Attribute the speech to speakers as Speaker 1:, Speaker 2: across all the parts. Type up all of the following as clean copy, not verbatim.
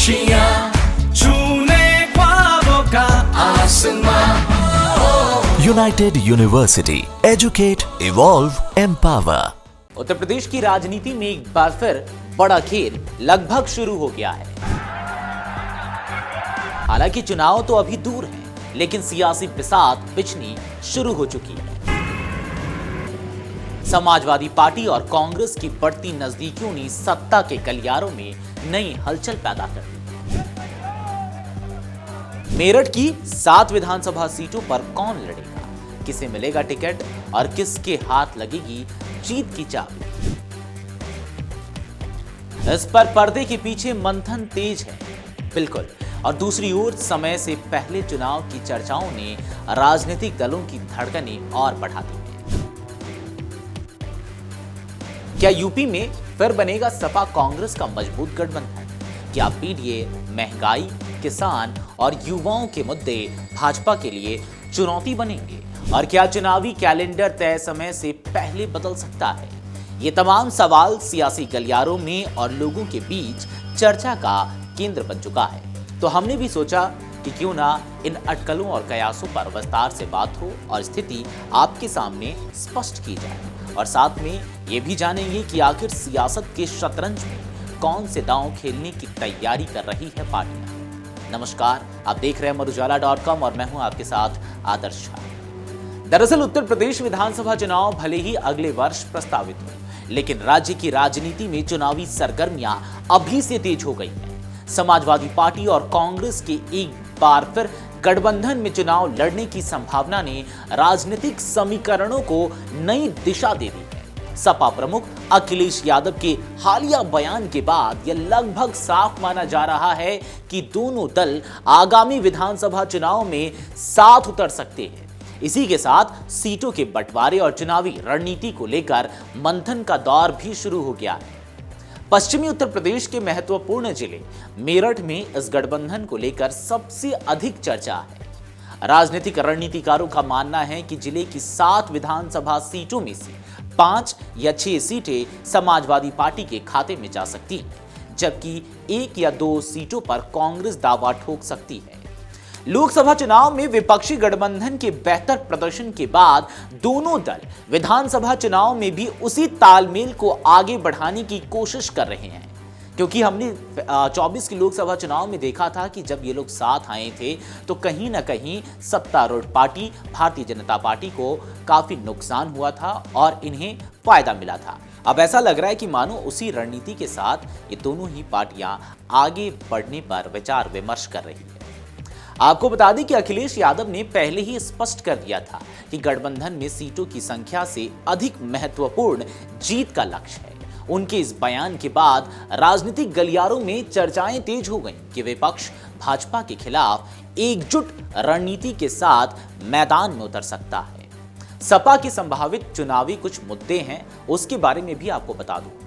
Speaker 1: खुशियाँ छूने ख्वाबों का आसमां।
Speaker 2: United University, educate, evolve, empower.
Speaker 3: Uttar Pradesh की राजनीति में एक बार फिर बड़ा खेल लगभग शुरू हो गया है। हालांकि चुनाव तो अभी दूर है, लेकिन सियासी बिसात बिछनी शुरू हो चुकी है। समाजवादी पार्टी और कांग्रेस की बढ़ती नजदीकियों ने सत्ता के गलियारों में नई हलचल पैदा कर दी। मेरठ की 7 विधानसभा सीटों पर कौन लड़ेगा, किसे मिलेगा टिकट और किसके हाथ लगेगी जीत की चाबी, इस पर पर्दे के पीछे मंथन तेज है। बिल्कुल। और दूसरी ओर समय से पहले चुनाव की चर्चाओं ने राजनीतिक दलों की धड़कनें और बढ़ा दी हैं। क्या यूपी में फिर बनेगा सपा कांग्रेस का मजबूत गठबंधन? क्या पीडीए, महंगाई, किसान और युवाओं के मुद्दे भाजपा के लिए चुनौती बनेंगे? और क्या चुनावी कैलेंडर तय समय से पहले बदल सकता है? ये तमाम सवाल सियासी गलियारों में और लोगों के बीच चर्चा का केंद्र बन चुका है। तो हमने भी सोचा कि क्यों ना इन अटकलों और कयासों पर विस्तार से बात हो और स्थिति आपके सामने स्पष्ट की जाए, और साथ में ये भी जानेंगे कि आखिर सियासत के शतरंज में कौन से दांव खेलने की तैयारी कर रही है पार्टियां। नमस्कार, आप देख रहे हैं अमरुजाला.com और मैं हूं आपके साथ आदर्श झा। दरअसल उत्तर प्रदेश विधानसभा चुनाव भले ही अगले वर्ष प्रस्तावित हो, लेकिन राज्य की राजनीति में चुनावी सरगर्मियां अभी से तेज हो गई हैं। समाजवादी पार्टी और कांग्रेस के एक बार फिर गठबंधन में चुनाव लड़ने की संभावना ने राजनीतिक समीकरणों को नई दिशा दे दी है। सपा प्रमुख अखिलेश यादव के हालिया बयान के बाद यह लगभग साफ माना जा रहा है कि दोनों दल आगामी विधानसभा चुनाव में साथ उतर सकते हैं। इसी के साथ सीटों के बंटवारे और चुनावी रणनीति को लेकर मंथन का दौर भी शुरू हो गया है। पश्चिमी उत्तर प्रदेश के महत्वपूर्ण जिले मेरठ में इस गठबंधन को लेकर सबसे अधिक चर्चा है। राजनीतिक रणनीतिकारों का मानना है कि जिले की 7 विधानसभा सीटों में से 5 या 6 सीटें समाजवादी पार्टी के खाते में जा सकती हैं, जबकि 1 या 2 सीटों पर कांग्रेस दावा ठोक सकती है। लोकसभा चुनाव में विपक्षी गठबंधन के बेहतर प्रदर्शन के बाद दोनों दल विधानसभा चुनाव में भी उसी तालमेल को आगे बढ़ाने की कोशिश कर रहे हैं, क्योंकि हमने 24 के लोकसभा चुनाव में देखा था कि जब ये लोग साथ आए थे तो कहीं ना कहीं सत्तारूढ़ पार्टी भारतीय जनता पार्टी को काफी नुकसान हुआ था और इन्हें फायदा मिला था। अब ऐसा लग रहा है कि मानो उसी रणनीति के साथ ये दोनों ही पार्टियां आगे बढ़ने पर विचार विमर्श कर रही है। आपको बता दें कि अखिलेश यादव ने पहले ही स्पष्ट कर दिया था कि गठबंधन में सीटों की संख्या से अधिक महत्वपूर्ण जीत का लक्ष्य है। उनके इस बयान के बाद राजनीतिक गलियारों में चर्चाएं तेज हो गईं कि विपक्ष भाजपा के खिलाफ एकजुट रणनीति के साथ मैदान में उतर सकता है। सपा के संभावित चुनावी कुछ मुद्दे हैं, उसके बारे में भी आपको बता दूं।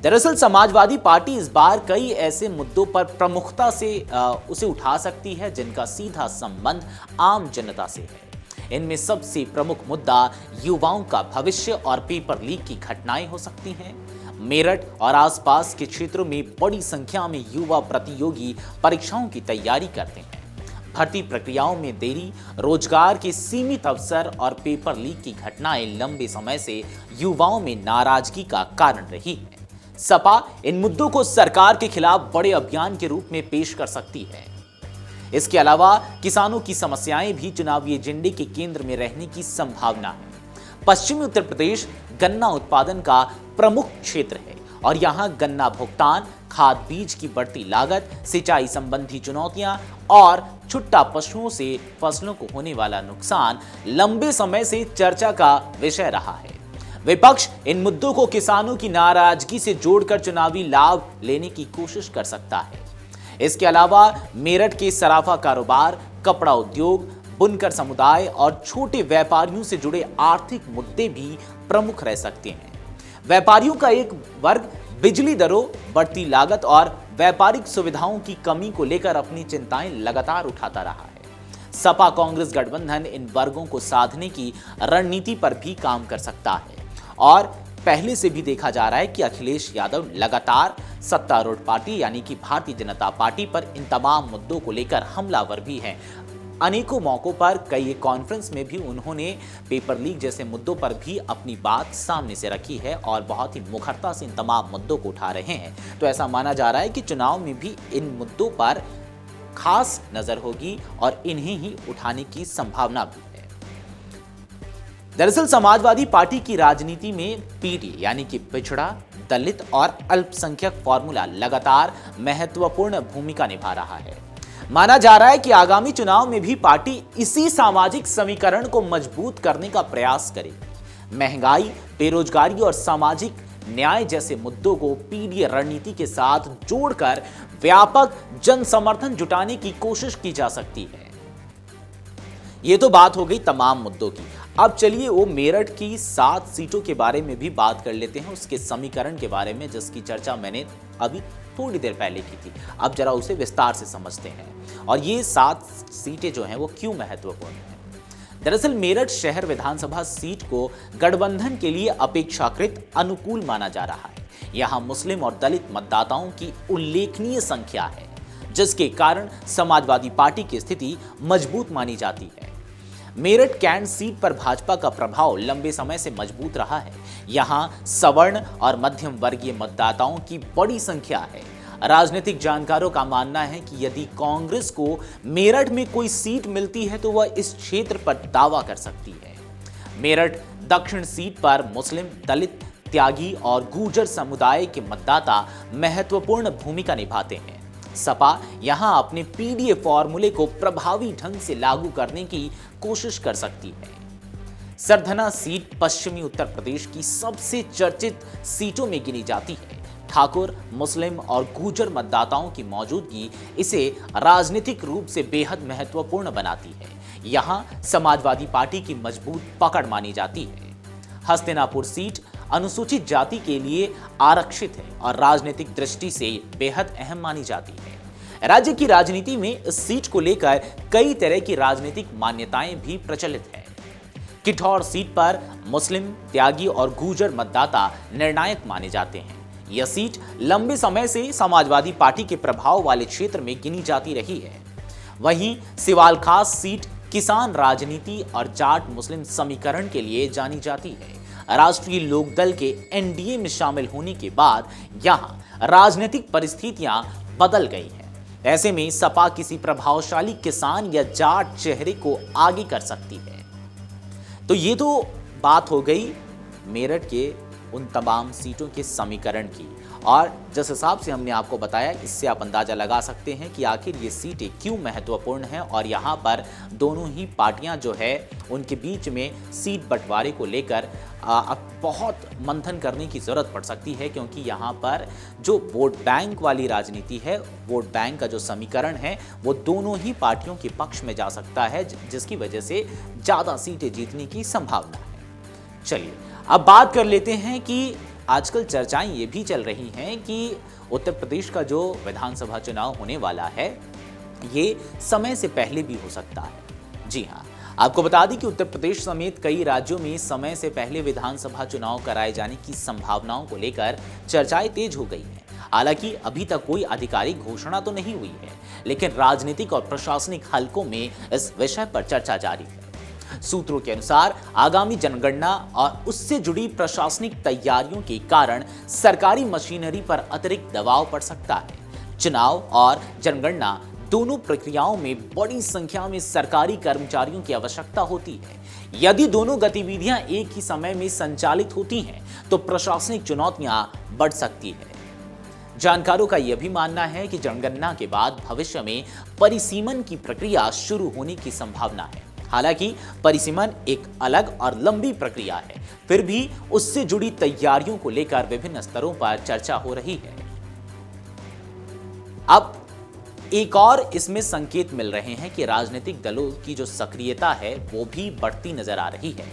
Speaker 3: दरअसल समाजवादी पार्टी इस बार कई ऐसे मुद्दों पर प्रमुखता से उसे उठा सकती है जिनका सीधा संबंध आम जनता से है। इनमें सबसे प्रमुख मुद्दा युवाओं का भविष्य और पेपर लीक की घटनाएं हो सकती हैं। मेरठ और आसपास के क्षेत्रों में बड़ी संख्या में युवा प्रतियोगी परीक्षाओं की तैयारी करते हैं। भर्ती प्रक्रियाओं में देरी, रोजगार के सीमित अवसर और पेपर लीक की घटनाएं लंबे समय से युवाओं में नाराजगी का कारण रही है। सपा इन मुद्दों को सरकार के खिलाफ बड़े अभियान के रूप में पेश कर सकती है। इसके अलावा किसानों की समस्याएं भी चुनावी एजेंडे के केंद्र में रहने की संभावना है। पश्चिमी उत्तर प्रदेश गन्ना उत्पादन का प्रमुख क्षेत्र है और यहां गन्ना भुगतान, खाद बीज की बढ़ती लागत, सिंचाई संबंधी चुनौतियां और छुट्टा पशुओं से फसलों को होने वाला नुकसान लंबे समय से चर्चा का विषय रहा है। विपक्ष इन मुद्दों को किसानों की नाराजगी से जोड़कर चुनावी लाभ लेने की कोशिश कर सकता है। इसके अलावा मेरठ के सराफा कारोबार, कपड़ा उद्योग, बुनकर समुदाय और छोटे व्यापारियों से जुड़े आर्थिक मुद्दे भी प्रमुख रह सकते हैं। व्यापारियों का एक वर्ग बिजली दरों, बढ़ती लागत और व्यापारिक सुविधाओं की कमी को लेकर अपनी चिंताएं लगातार उठाता रहा है। सपा कांग्रेस गठबंधन इन वर्गों को साधने की रणनीति पर भी काम कर सकता है और पहले से भी देखा जा रहा है कि अखिलेश यादव लगातार सत्तारूढ़ पार्टी यानी कि भारतीय जनता पार्टी पर इन तमाम मुद्दों को लेकर हमलावर भी हैं। अनेकों मौकों पर कई कॉन्फ्रेंस में भी उन्होंने पेपर लीक जैसे मुद्दों पर भी अपनी बात सामने से रखी है और बहुत ही मुखरता से इन तमाम मुद्दों को उठा रहे हैं। तो ऐसा माना जा रहा है कि चुनाव में भी इन मुद्दों पर खास नजर होगी और इन्हें ही उठाने की संभावना भी है। दरअसल समाजवादी पार्टी की राजनीति में पीडीए यानी कि पिछड़ा, दलित और अल्पसंख्यक फॉर्मूला लगातार महत्वपूर्ण भूमिका निभा रहा है। माना जा रहा है कि आगामी चुनाव में भी पार्टी इसी सामाजिक समीकरण को मजबूत करने का प्रयास करेगी। महंगाई, बेरोजगारी और सामाजिक न्याय जैसे मुद्दों को पीडीए रणनीति के साथ जोड़कर व्यापक जन समर्थन जुटाने की कोशिश की जा सकती है। ये तो बात हो गई तमाम मुद्दों की। अब चलिए वो मेरठ की 7 सीटों के बारे में भी बात कर लेते हैं, उसके समीकरण के बारे में जिसकी चर्चा मैंने अभी थोड़ी देर पहले की थी। अब जरा उसे विस्तार से समझते हैं और ये 7 सीटें जो हैं वो क्यों महत्वपूर्ण हैं। दरअसल मेरठ शहर विधानसभा सीट को गठबंधन के लिए अपेक्षाकृत अनुकूल माना जा रहा है। यहाँ मुस्लिम और दलित मतदाताओं की उल्लेखनीय संख्या है, जिसके कारण समाजवादी पार्टी की स्थिति मजबूत मानी जाती है। मेरठ कैंट सीट पर भाजपा का प्रभाव लंबे समय से मजबूत रहा है। यहां सवर्ण और मध्यम वर्गीय मतदाताओं की बड़ी संख्या है। राजनीतिक जानकारों का मानना है कि यदि कांग्रेस को मेरठ में कोई सीट मिलती है तो वह इस क्षेत्र पर दावा कर सकती है। मेरठ दक्षिण सीट पर मुस्लिम, दलित, त्यागी और गुर्जर समुदाय के मतदाता महत्वपूर्ण भूमिका निभाते हैं। सपा यहां अपने पीडीए फॉर्मूले को प्रभावी ढंग से लागू करने की कोशिश कर सकती है। सरधना सीट पश्चिमी उत्तर प्रदेश की सबसे चर्चित सीटों में गिनी जाती है। ठाकुर, मुस्लिम और गुर्जर मतदाताओं की मौजूदगी इसे राजनीतिक रूप से बेहद महत्वपूर्ण बनाती है। यहां समाजवादी पार्टी की मजबूत पकड़ मानी जाती है। हस्तिनापुर सीट अनुसूचित जाति के लिए आरक्षित है और राजनीतिक दृष्टि से बेहद अहम मानी जाती है। राज्य की राजनीति में इस सीट को लेकर कई तरह की राजनीतिक मान्यताएं भी प्रचलित है। किठौर सीट पर मुस्लिम, त्यागी और गुर्जर मतदाता निर्णायक माने जाते हैं। यह सीट लंबे समय से समाजवादी पार्टी के प्रभाव वाले क्षेत्र में गिनी जाती रही है। वहीं सिवाल खास सीट किसान राजनीति और जाट मुस्लिम समीकरण के लिए जानी जाती है। राष्ट्रीय लोकदल के एनडीए में शामिल होने के बाद यहां राजनीतिक परिस्थितियां बदल गई हैं। ऐसे में सपा किसी प्रभावशाली किसान या जाट चेहरे को आगे कर सकती है। तो ये तो बात हो गई मेरठ के उन तमाम सीटों के समीकरण की, और जिस हिसाब से हमने आपको बताया इससे आप अंदाजा लगा सकते हैं कि आखिर ये सीटें क्यों महत्वपूर्ण हैं और यहाँ पर दोनों ही पार्टियाँ जो है उनके बीच में सीट बंटवारे को लेकर अब बहुत मंथन करने की ज़रूरत पड़ सकती है, क्योंकि यहाँ पर जो वोट बैंक वाली राजनीति है, वोट बैंक का जो समीकरण है वो दोनों ही पार्टियों के पक्ष में जा सकता है, जिसकी वजह से ज़्यादा सीटें जीतने की संभावना है। चलिए अब बात कर लेते हैं कि आजकल चर्चाएं ये भी चल रही हैं कि उत्तर प्रदेश का जो विधानसभा चुनाव होने वाला है ये समय से पहले भी हो सकता है। जी हाँ, आपको बता दें कि उत्तर प्रदेश समेत कई राज्यों में समय से पहले विधानसभा चुनाव कराए जाने की संभावनाओं को लेकर चर्चाएं तेज हो गई हैं। हालांकि अभी तक कोई आधिकारिक घोषणा तो नहीं हुई है, लेकिन राजनीतिक और प्रशासनिक हलकों में इस विषय पर चर्चा जारी है। सूत्रों के अनुसार आगामी जनगणना और उससे जुड़ी प्रशासनिक तैयारियों के कारण सरकारी मशीनरी पर अतिरिक्त दबाव पड़ सकता है। चुनाव और जनगणना दोनों प्रक्रियाओं में बड़ी संख्या में सरकारी कर्मचारियों की आवश्यकता होती है। यदि दोनों गतिविधियां एक ही समय में संचालित होती हैं तो प्रशासनिक चुनौतियां बढ़ सकती है। जानकारों का यह भी मानना है कि जनगणना के बाद भविष्य में परिसीमन की प्रक्रिया शुरू होने की संभावना है। हालांकि परिसीमन एक अलग और लंबी प्रक्रिया है, फिर भी उससे जुड़ी तैयारियों को लेकर विभिन्न स्तरों पर चर्चा हो रही है। अब एक और इसमें संकेत मिल रहे हैं कि राजनीतिक दलों की जो सक्रियता है वो भी बढ़ती नजर आ रही है,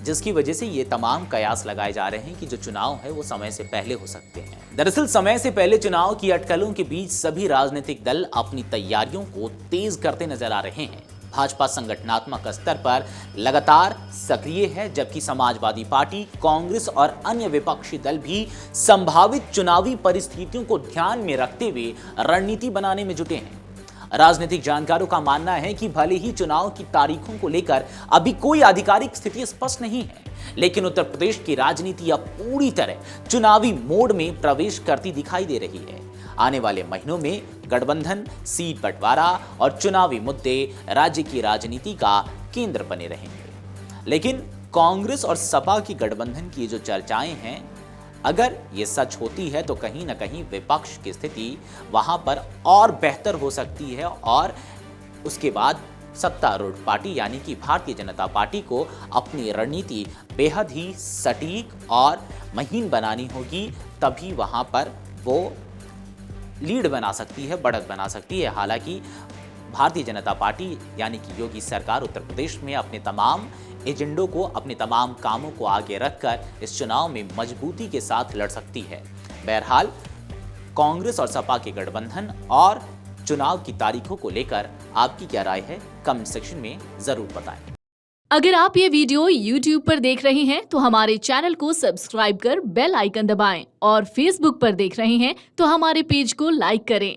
Speaker 3: जिसकी वजह से ये तमाम कयास लगाए जा रहे हैं कि जो चुनाव है वो समय से पहले हो सकते हैं। दरअसल समय से पहले चुनाव की अटकलों के बीच सभी राजनीतिक दल अपनी तैयारियों को तेज करते नजर आ रहे हैं। भाजपा संगठनात्मक स्तर पर लगातार सक्रिय है, जबकि समाजवादी पार्टी, कांग्रेस और अन्य विपक्षी दल भी संभावित चुनावी परिस्थितियों को ध्यान में रखते हुए रणनीति बनाने में जुटे हैं। राजनीतिक जानकारों का मानना है कि भले ही चुनाव की तारीखों को लेकर अभी कोई आधिकारिक स्थिति स्पष्ट नहीं है, लेकिन उत्तर प्रदेश की राजनीति अब पूरी तरह चुनावी मोड में प्रवेश करती दिखाई दे रही है। आने वाले महीनों में गठबंधन, सीट बंटवारा और चुनावी मुद्दे राज्य की राजनीति का केंद्र बने रहेंगे। लेकिन कांग्रेस और सपा की गठबंधन की जो चर्चाएं हैं, अगर ये सच होती है तो कहीं ना कहीं विपक्ष की स्थिति वहां पर और बेहतर हो सकती है और उसके बाद सत्तारूढ़ पार्टी यानी कि भारतीय जनता पार्टी को अपनी रणनीति बेहद ही सटीक और महीन बनानी होगी, तभी वहां पर वो लीड बना सकती है, बढ़त बना सकती है। हालांकि भारतीय जनता पार्टी यानी कि योगी सरकार उत्तर प्रदेश में अपने तमाम एजेंडों को, अपने तमाम कामों को आगे रखकर इस चुनाव में मजबूती के साथ लड़ सकती है। बहरहाल कांग्रेस और सपा के गठबंधन और चुनाव की तारीखों को लेकर आपकी क्या राय है, कमेंट सेक्शन में जरूर बताएं।
Speaker 4: अगर आप ये वीडियो YouTube पर देख रहे हैं तो हमारे चैनल को सब्सक्राइब कर बेल आइकन दबाएं और Facebook पर देख रहे हैं तो हमारे पेज को लाइक करें।